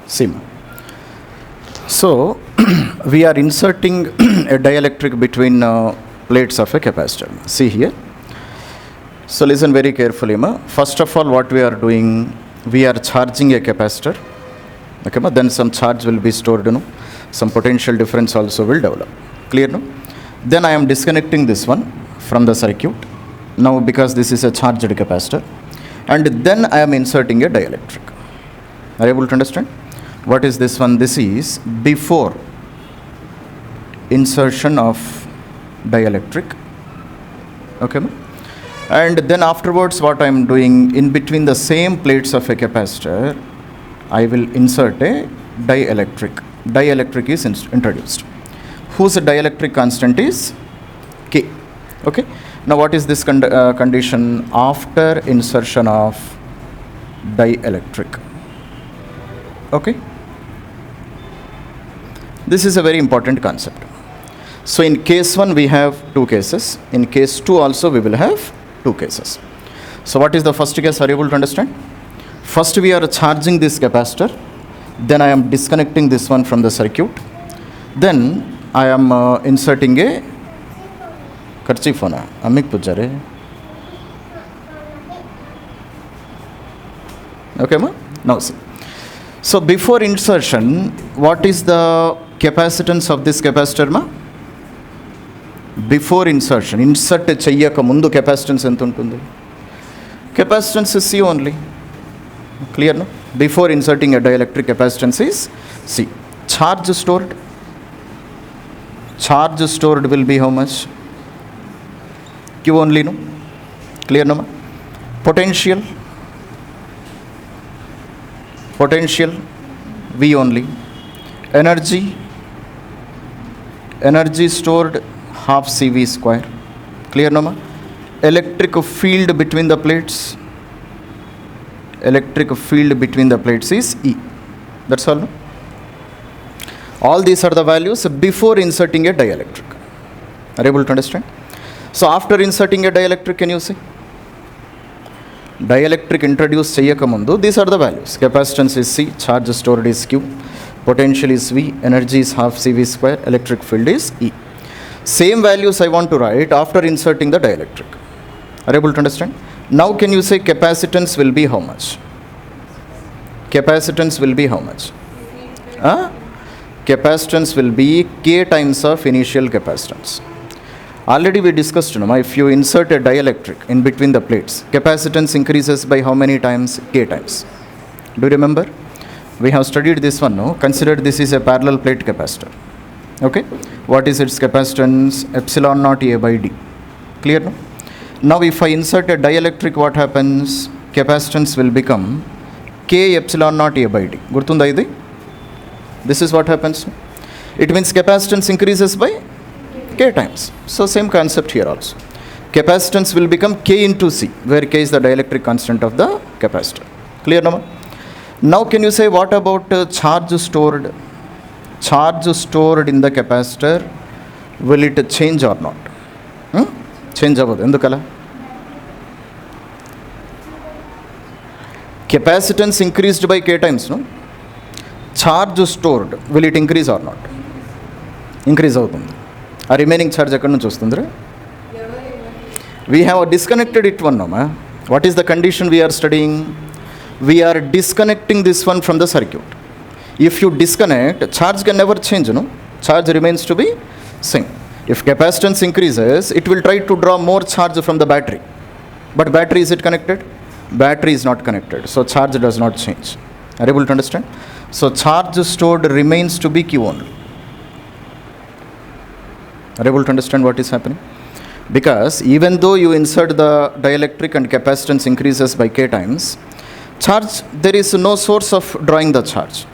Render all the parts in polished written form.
See. So we are inserting a dielectric between plates of a capacitor. See here. So listen very carefully. First of all, what we are doing, we are charging a capacitor. Okay, then some charge will be stored. Some potential difference also will develop. Clear? No? Then I am disconnecting this one from the circuit. Now because this is a charged capacitor. And then I am inserting a dielectric. Are you able to understand? What is this one? This is before insertion of dielectric. Okay. And then afterwards what I am doing, in between the same plates of a capacitor, I will insert a dielectric. Dielectric is introduced. Whose dielectric constant is K. Okay. Now what is this condition? After insertion of dielectric. Okay. This is a very important concept. So in case 1 we have 2 cases. In case 2 also we will have 2 cases. So what is the first case? Are you able to understand? First we are charging this capacitor. Then I am disconnecting this one from the circuit. Then I am inserting a kerchief on amik pujare. Okay ma? Now see. So before insertion, what is the capacitance of this capacitor ma? Before insertion, insert cheyyaka mundu capacitance enta untundi? Capacitance is C only. Clear no? Before inserting a dielectric, capacitance is C. Charge stored. Charge stored will be how much? Q only, no? Clear no? Potential. Potential V only. Energy. Energy stored half CV square. Clear no? Electric field between the plates. Electric field between the plates is E. That's all. No? All these are the values before inserting a dielectric. Are you able to understand? So after inserting a dielectric, can you see? Dielectric introduced cheyyaka mundu, these are the values. Capacitance is C, charge stored is Q, potential is V, energy is half CV square, electric field is E. Same values I want to write after inserting the dielectric. Are you able to understand? Now can you say capacitance will be how much? Capacitance will be how much? Capacitance will be K times of initial capacitance. Already we discussed, if you insert a dielectric in between the plates, capacitance increases by how many times? K times. Do you remember? We have studied this one, no? Consider this is a parallel plate capacitor. Okay? What is its capacitance? Epsilon naught A by D. Clear, no? Now if I insert a dielectric, what happens? Capacitance will become K epsilon naught A by D. Gurtunda idi? This is what happens. It means capacitance increases by K times. So same concept here also. Capacitance will become K into C, where K is the dielectric constant of the capacitor. Clear now? Now can you say what about charge stored? Charge stored in the capacitor, will it change or not? Change avadu. Endukala? Capacitance increased by K times, no? Charge stored, will it increase or not? Increase avutundi. A remaining charge ekkadi nunchi vastundra? We have disconnected it one now. What is the condition we are studying? We are disconnecting this one from the circuit. If you disconnect, charge can never change, no? Charge remains to be same. If capacitance increases, it will try to draw more charge from the battery. But battery, is it connected? Battery is not connected. So charge does not change. Are you able to understand? So charge stored remains to be Q only. Are you able to understand what is happening? Because even though you insert the dielectric and capacitance increases by K times, charge, there is no source of drawing the charge.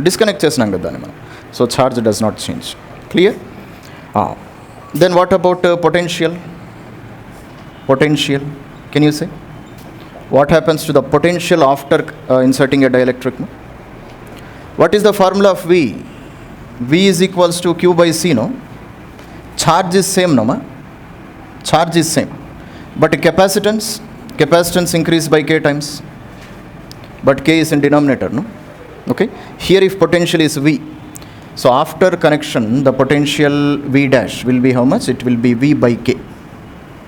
Disconnect chesnam kada dani manam. So charge does not change. Clear? Then what about potential? Potential, can you say? What happens to the potential after inserting a dielectric? What is the formula of V? V is equals to Q by C, no? Charge is same, no ma? Charge is same. But capacitance increased by K times. But K is in denominator, no? Okay, here if potential is V, so after connection the potential V dash will be how much? It will be V by K.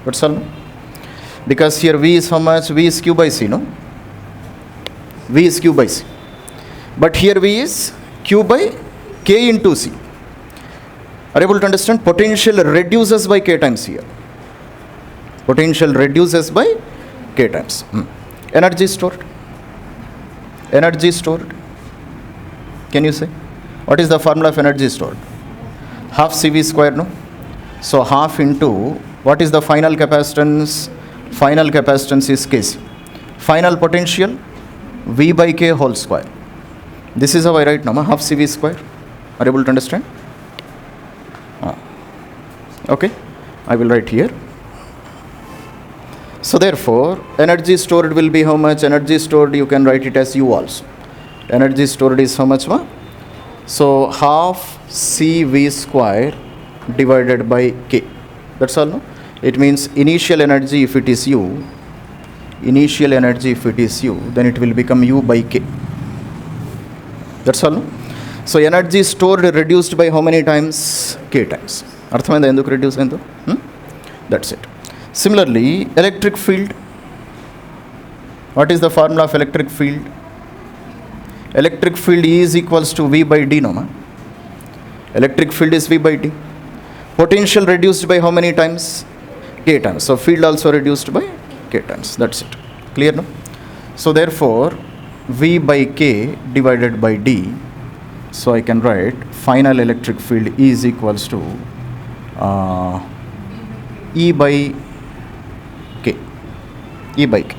That's all. Because here V is how much? V is Q by C, no? V is Q by C. But here V is Q by K into C. Are you able to understand? Potential reduces by K times here. Potential reduces by K times. Energy stored. Energy stored. Can you say? What is the formula of energy stored? Half CV square, no? So half into, what is the final capacitance? Final capacitance is Kc. Final potential, V by K whole square. This is how I write now, half CV square. Are you able to understand? Okay, I will write here. So therefore, energy stored will be how much? Energy stored, you can write it as U also. Energy stored is how much? So half CV square divided by K. That's all, no? It means initial energy if it is U, initial energy if it is U, then it will become U by K. That's all, no? So energy stored reduced by how many times? K times. Arthamainda enduku reduce endo? That's it. Similarly, electric field. What is the formula of electric field? Electric field E is equals to V by D, no ma? Electric field is V by D. Potential reduced by how many times? K times. So field also reduced by K times. That's it. Clear, no? So therefore, V by K divided by D. So I can write final electric field E is equals to E by K. E by K.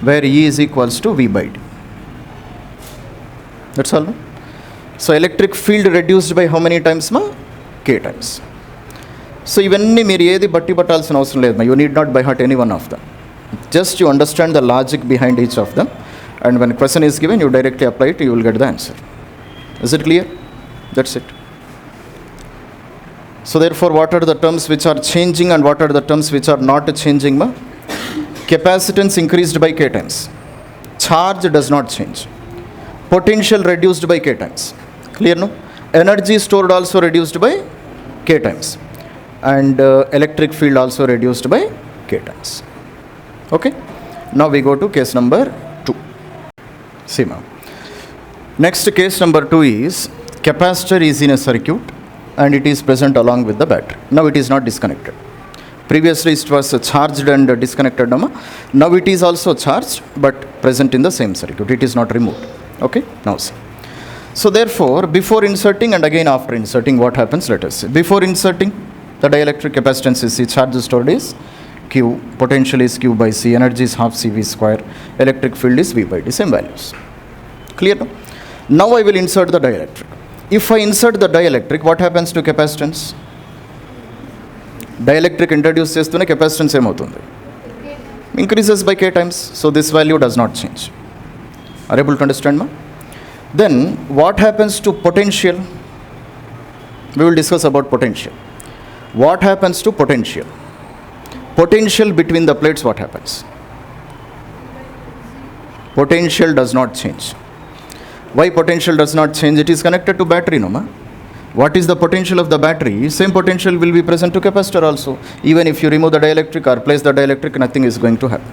Where E is equals to V by D. That's all, no? So electric field reduced by how many times, ma? K times. So ఇవన్నీ మీరు ఏది బట్టి పట్టాల్సిన అవసరం లేదు, you need not by heart any one of them. Just you understand the logic behind each of them, and when a question is given, you directly apply it, you will get the answer. Is it clear? That's it. So therefore, what are the terms which are changing and what are the terms which are not changing, ma? Capacitance increased by K times. Charge does not change. Potential reduced by K times. Clear, no? Energy stored also reduced by K times. And electric field also reduced by K times. Okay? Now we go to case number 2. See now. Next case number 2 is capacitor is in a circuit and it is present along with the battery. Now it is not disconnected. Previously it was charged and disconnected. Now it is also charged but present in the same circuit. It is not removed. Okay? Now see. So therefore, before inserting and again after inserting, what happens? Let us see. Before inserting, the dielectric capacitance is C, charge stored is Q, potential is Q by C, energy is half CV square, electric field is V by D, same values. Clear, no? Now I will insert the dielectric. If I insert the dielectric, what happens to capacitance? Dielectric introduce chestune capacitance emoutundi? Increases by K times, so this value does not change. Are you able to understand, ma? Then what happens to potential? We will discuss about potential. What happens to potential? Potential between the plates, what happens? Potential does not change. Why potential does not change? It is connected to battery, no ma? What is the potential of the battery? Same potential will be present to capacitor also. Even if you remove the dielectric or place the dielectric, nothing is going to happen.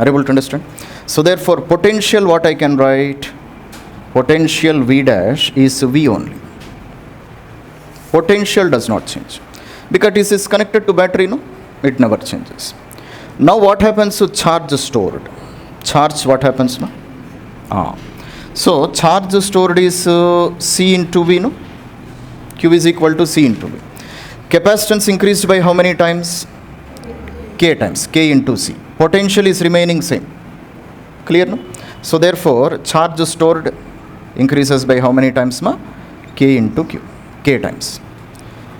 Are you able to understand? So therefore, potential, what I can write? Potential V dash is V only. Potential does not change. Because it is connected to battery, no? It never changes. Now what happens to charge stored? Charge, what happens, no? So charge stored is C into V, no? Q is equal to C into V. Capacitance increased by how many times? K times, K into C. Potential is remaining same. Clear, no? So therefore, charge stored increases by how many times, ma? K into Q, K times.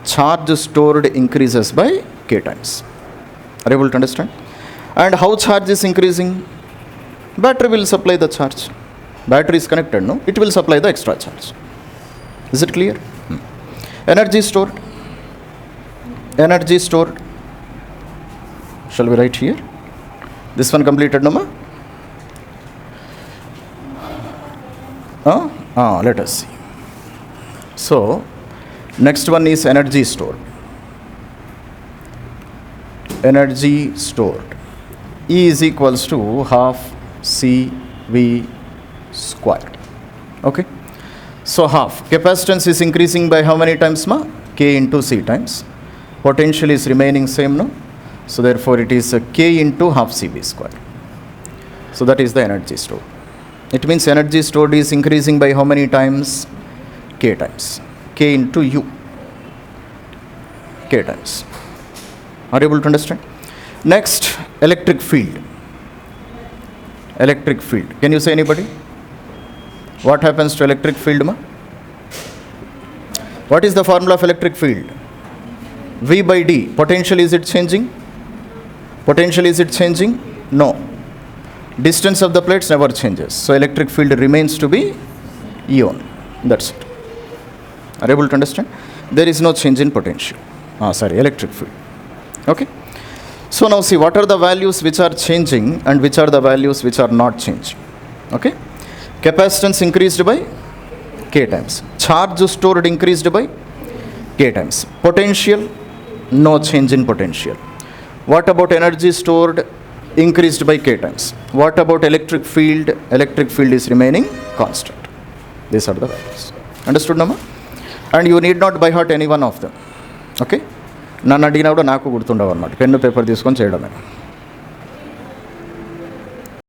Charge stored increases by K times. Are you able to understand? And how charge is increasing? Battery will supply the charge. Battery is connected, no? It will supply the extra charge. Is it clear? Energy stored. Energy stored. Shall we write here? This one completed, no ma? Let us see. So, next one is energy stored. Energy stored. E is equals to half CV square. Okay. So half. Capacitance is increasing by how many times, ma? K into C times. Potential is remaining same, no? So therefore it is K into half CV square. So that is the energy stored. It means energy stored is increasing by how many times? K times. K into U. K times. Are you able to understand? Next, electric field. Electric field. Can you say anybody? What happens to electric field, ma? What is the formula of electric field? V by D. Potential, is it changing? Potential, is it changing? No. Distance of the plates never changes. So electric field remains to be E only. That's it. Are you able to understand? There is no change in potential. Electric field. Okay. So now see, what are the values which are changing and which are the values which are not changing. Okay. Capacitance increased by K times. Charge stored increased by K times. Potential, no change in potential. What about energy stored? Increased by K times. What about electric field? Electric field is remaining constant. These are the values. Understood, Nama? And you need not by heart any one of them. Okay? నన్ను అడిగినప్పుడు నాకు గుర్తుండవు అన్నమాట, pen paper తీసుకొని చేయడమే.